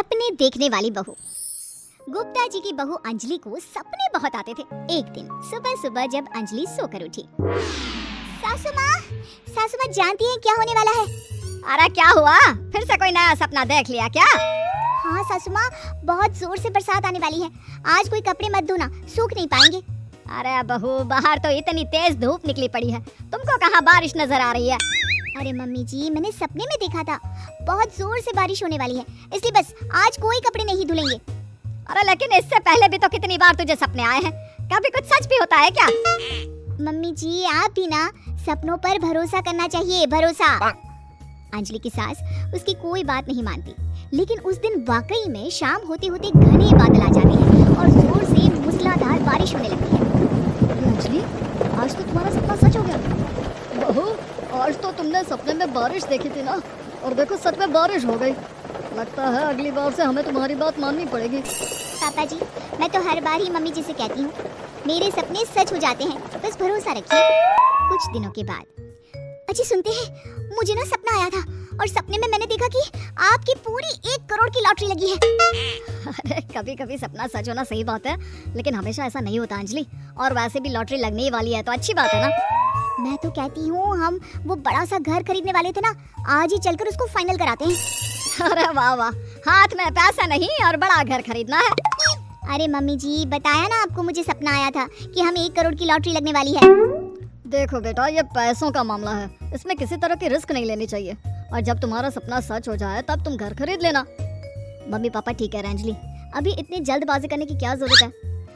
सपने देखने वाली बहू। गुप्ता जी की बहू अंजलि को सपने बहुत आते थे। एक दिन सुबह सुबह जब अंजलि सोकर उठी, सासू माँ जानती हैं क्या होने वाला है? अरे क्या हुआ, फिर से कोई नया सपना देख लिया क्या? हाँ सासू माँ, बहुत जोर से बरसात आने वाली है। आज कोई कपड़े मत धोना, सूख नहीं पाएंगे। अरे बहू, बाहर तो इतनी तेज धूप निकली पड़ी है, तुमको कहाँ बारिश नजर आ रही है? अरे मम्मी जी, मैंने सपने में देखा था बहुत जोर से बारिश होने वाली है, इसलिए बस आज कोई कपड़े नहीं धुलेंगे। अरे लेकिन इससे पहले भी तो कितनी बार तुझे सपने आए हैं, कभी कुछ सच भी होता है क्या? मम्मी जी, आप भी ना सपनों पर भरोसा करना चाहिए, भरोसा। अंजलि की सास उसकी कोई बात नहीं मानती, लेकिन उस दिन वाकई में शाम होते होते घने बादल आ जाते हैं और जोर से मूसलाधार बारिश होने लगती है। अंजलि, आज तो तुम्हारा सपना सच हो गया। बहू, आज तो तुमने सपने में बारिश देखी थी ना, और देखो सच में बारिश हो गई। लगता है अगली बार से हमें तुम्हारी बात माननी पड़ेगी। पापा जी, मैं तो हर बार ही मम्मी जी से कहती हूँ, मेरे सपने सच हो जाते हैं, बस भरोसा रखिए। कुछ दिनों के बाद, अजी सुनते हैं, मुझे ना सपना आया था और सपने में मैंने देखा कि आपकी पूरी 1 करोड़ की लॉटरी लगी है। अरे कभी कभी सपना सच होना सही बात है, लेकिन हमेशा ऐसा नहीं होता अंजलि। और वैसे भी लॉटरी लगने ही वाली है तो अच्छी बात है ना। मैं तो कहती हूँ हम वो बड़ा सा घर खरीदने वाले थे ना, आज ही चलकर उसको फाइनल कराते हैं। अरे वाह वाह, हाथ में पैसा नहीं और बड़ा घर खरीदना है। अरे मम्मी जी, बताया ना आपको, मुझे सपना आया था कि हम 1 करोड़ की लॉटरी लगने वाली है। देखो बेटा, ये पैसों का मामला है, इसमें किसी तरह की रिस्क नहीं लेनी चाहिए। और जब तुम्हारा सपना सच हो जाए तब तुम घर खरीद लेना। मम्मी पापा ठीक है अंजलि, अभी इतनी जल्दबाजी करने की क्या जरूरत है?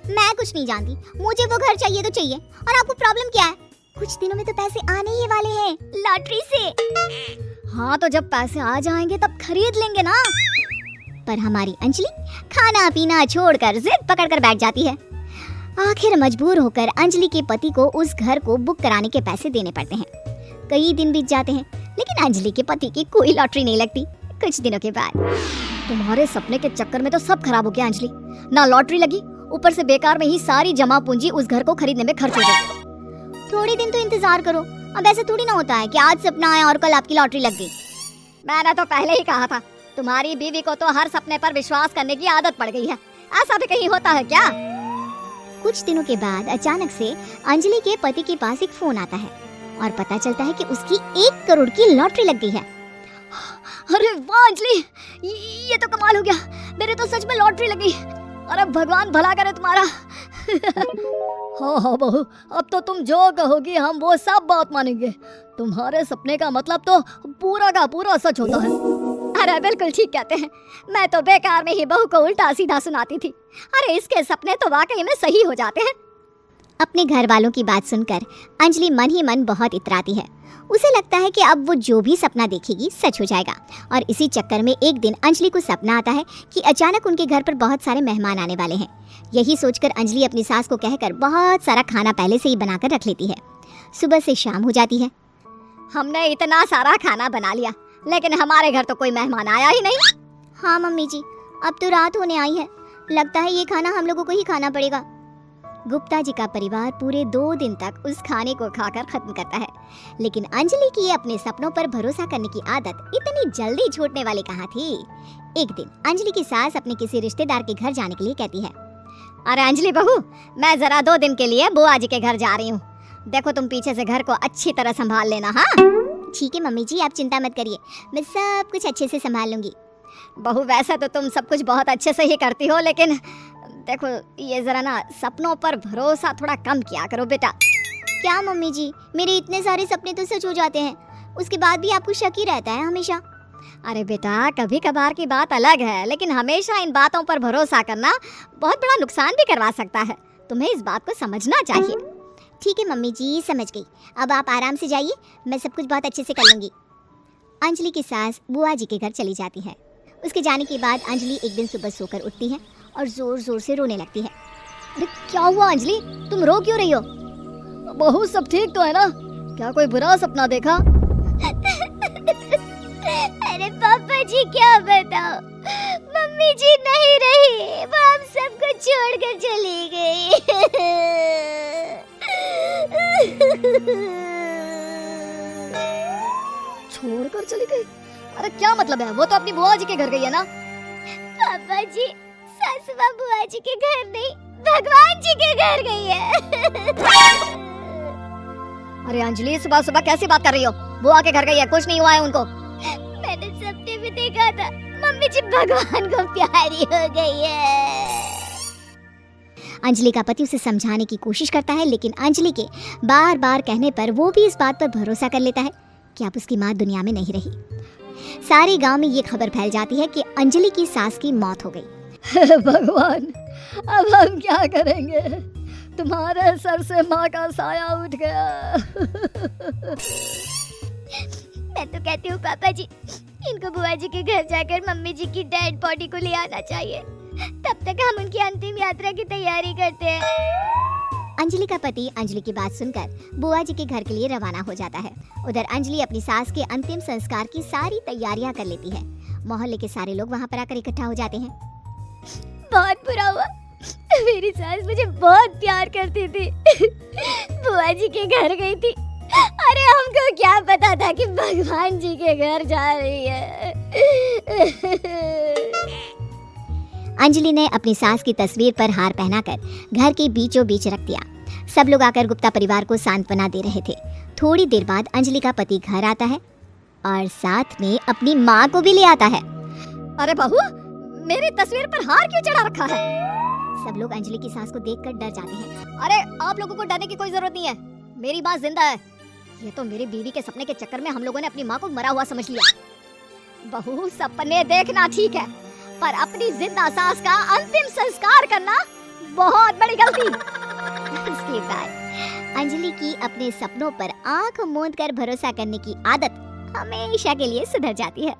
मैं कुछ नहीं जानती, मुझे वो घर चाहिए तो चाहिए। और आपको प्रॉब्लम क्या है? कुछ दिनों में तो पैसे आने ही वाले हैं लॉटरी से। हाँ तो जब पैसे आ जाएंगे तब खरीद लेंगे ना। पर हमारी अंजलि खाना पीना छोड़कर जिद पकड़कर बैठ जाती है। आखिर मजबूर होकर अंजलि के पति को उस घर को बुक कराने के पैसे देने पड़ते हैं। कई दिन बीत जाते हैं, लेकिन अंजलि के पति की कोई लॉटरी नहीं लगती। कुछ दिनों के बाद, तुम्हारे सपने के चक्कर में तो सब खराब हो गया अंजलि। ना लॉटरी लगी, ऊपर से बेकार में ही सारी जमा पूंजी उस घर को खरीदने में खर्च हो गई। थोड़े दिन तो इंतजार करो, अब ऐसा थोड़ी ना होता है कि आज सपना आया और कल आपकी लॉटरी लग गई। मैंने तो पहले ही कहा था, तुम्हारी बीवी को तो हर सपने पर विश्वास करने की आदत पड़ गई है। ऐसा भी कहीं होता है क्या? कुछ दिनों के बाद अचानक से अंजलि के पति के पास एक फोन आता है और पता चलता है कि उसकी 1 करोड़ की लॉटरी लग गई है। अरे वाह अंजलि, ये तो कमाल हो गया, मेरे तो सच में लॉटरी लगी। अरे भगवान भला करे तुम्हारा। हाँ हाँ बहू, अब तो तुम जो कहोगी हम वो सब बात मानेंगे। तुम्हारे सपने का मतलब तो पूरा का पूरा सच होता है। अरे बिल्कुल ठीक कहते हैं, मैं तो बेकार में ही बहू को उल्टा सीधा सुनाती थी। अरे इसके सपने तो वाकई में सही हो जाते हैं। अपने घर वालों की बात सुनकर अंजलि मन ही मन बहुत इतराती है। उसे लगता है कि अब वो जो भी सपना देखेगी सच हो जाएगा। और इसी चक्कर में एक दिन अंजलि को सपना आता है कि अचानक उनके घर पर बहुत सारे मेहमान आने वाले हैं। यही सोचकर अंजलि अपनी सास को कहकर बहुत सारा खाना पहले से ही बनाकर रख लेती है। सुबह से शाम हो जाती है। हमने इतना सारा खाना बना लिया, लेकिन हमारे घर तो कोई मेहमान आया ही नहीं। हाँ मम्मी जी, अब तो रात होने आई है, लगता है ये खाना हम लोगों को ही खाना पड़ेगा। गुप्ता जी का परिवार पूरे 2 दिन तक उस खाने को खाकर खत्म करता है, लेकिन अंजलि की अपने सपनों पर भरोसा करने की आदत इतनी जल्दी छूटने वाली कहाँ थी। एक दिन अंजलि की सास अपने किसी रिश्तेदार के घर जाने के लिए कहती है, अरे अंजलि बहू, मैं जरा 2 दिन के लिए बुआ जी के घर जा रही हूँ। देखो तुम पीछे से घर को अच्छी तरह संभाल लेना। हाँ ठीक है मम्मी जी, आप चिंता मत करिए, मैं सब कुछ अच्छे से संभाल लूंगी। बहू वैसे तो तुम सब कुछ बहुत अच्छे से ही करती हो, लेकिन देखो ये जरा ना सपनों पर भरोसा थोड़ा कम किया करो बेटा। क्या मम्मी जी, मेरे इतने सारे सपने तो सच हो जाते हैं, उसके बाद भी आपको शक ही रहता है हमेशा। अरे बेटा, कभी कभार की बात अलग है, लेकिन हमेशा इन बातों पर भरोसा करना बहुत बड़ा नुकसान भी करवा सकता है। तुम्हें इस बात को समझना चाहिए। ठीक है मम्मी जी, समझ गई, अब आप आराम से जाइए, मैं सब कुछ बहुत अच्छे से कर लूंगी। अंजलि की सास बुआ जी के घर चली जाती है। उसके जाने के बाद अंजलि एक दिन सुबह सोकर उठती है और जोर जोर से रोने लगती है। अरे क्या हुआ अंजलि, तुम रो क्यों रही हो? बहू सब ठीक तो है ना? क्या कोई बुरा सपना देखा? अरे पापा जी क्या बताओ, मम्मी जी नहीं रही, वो हम सबको छोड़कर चली गई। छोड़कर चली गई? अरे क्या मतलब है, वो तो अपनी बुआ जी के घर गई है ना। पापा जी, सासू माँ बुआ जी के घर नहीं, भगवान जी के घर गई है। अरे अंजलि, सुबह सुबह कैसी बात कर रही हो? बुआ के घर गई है, कुछ नहीं हुआ है उनको। मैंने सपने में देखा था, मम्मी जी भगवान को प्यारी हो गई है। अंजलि का पति उसे समझाने की कोशिश करता है, लेकिन अंजलि के बार बार कहने पर वो भी इस बात पर भरोसा कर लेता है कि अब उसकी माँ दुनिया में नहीं रही। सारे गांव में ये खबर फैल जाती है कि अंजलि की सास की मौत हो गई। भगवान, अब हम क्या करेंगे? तुम्हारे सर से माँ का साया उठ गया। मैं तो कहती हूँ पापा जी, इनको बुआ जी के घर जाकर मम्मी जी की डेड बॉडी को ले आना चाहिए, तब तक हम उनकी अंतिम यात्रा की तैयारी करते हैं। अंजलि का पति अंजलि की बात सुनकर बुआ जी के घर के लिए रवाना हो जाता है। उधर अंजलि अपनी सास के अंतिम संस्कार की सारी तैयारियां कर लेती है। मोहल्ले के सारे लोग वहां पर आकर इकट्ठा हो जाते हैं। बहुत बुरा हुआ, मेरी सास मुझे बहुत प्यार करती थी, बुआ जी के घर गई थी। अरे हमको क्या पता था कि भगवान जी के घर जा रही है। अंजलि ने अपनी सास की तस्वीर पर हार पहनाकर घर के बीचों बीच रख दिया। सब लोग आकर गुप्ता परिवार को सांत्वना दे रहे थे। थोड़ी देर बाद अंजलि का पति घर आता है और साथ में अपनी माँ को भी ले आता है। अरे बहू, मेरी तस्वीर पर हार क्यों चढ़ा रखा है? सब लोग अंजलि की सास को देखकर डर जाते हैं। अरे आप लोगों को डरने की कोई जरूरत नहीं है, मेरी माँ जिंदा है। ये तो मेरी बीवी के सपने के चक्कर में हम लोगों ने अपनी माँ को मरा हुआ समझ लिया। बहू, सपने देखना ठीक है, पर अपनी जिंदा सास का अंतिम संस्कार करना बहुत बड़ी गलती। इसके बाद अंजलि की अपने सपनों पर आंख मूंद कर भरोसा करने की आदत हमेशा के लिए सुधर जाती है।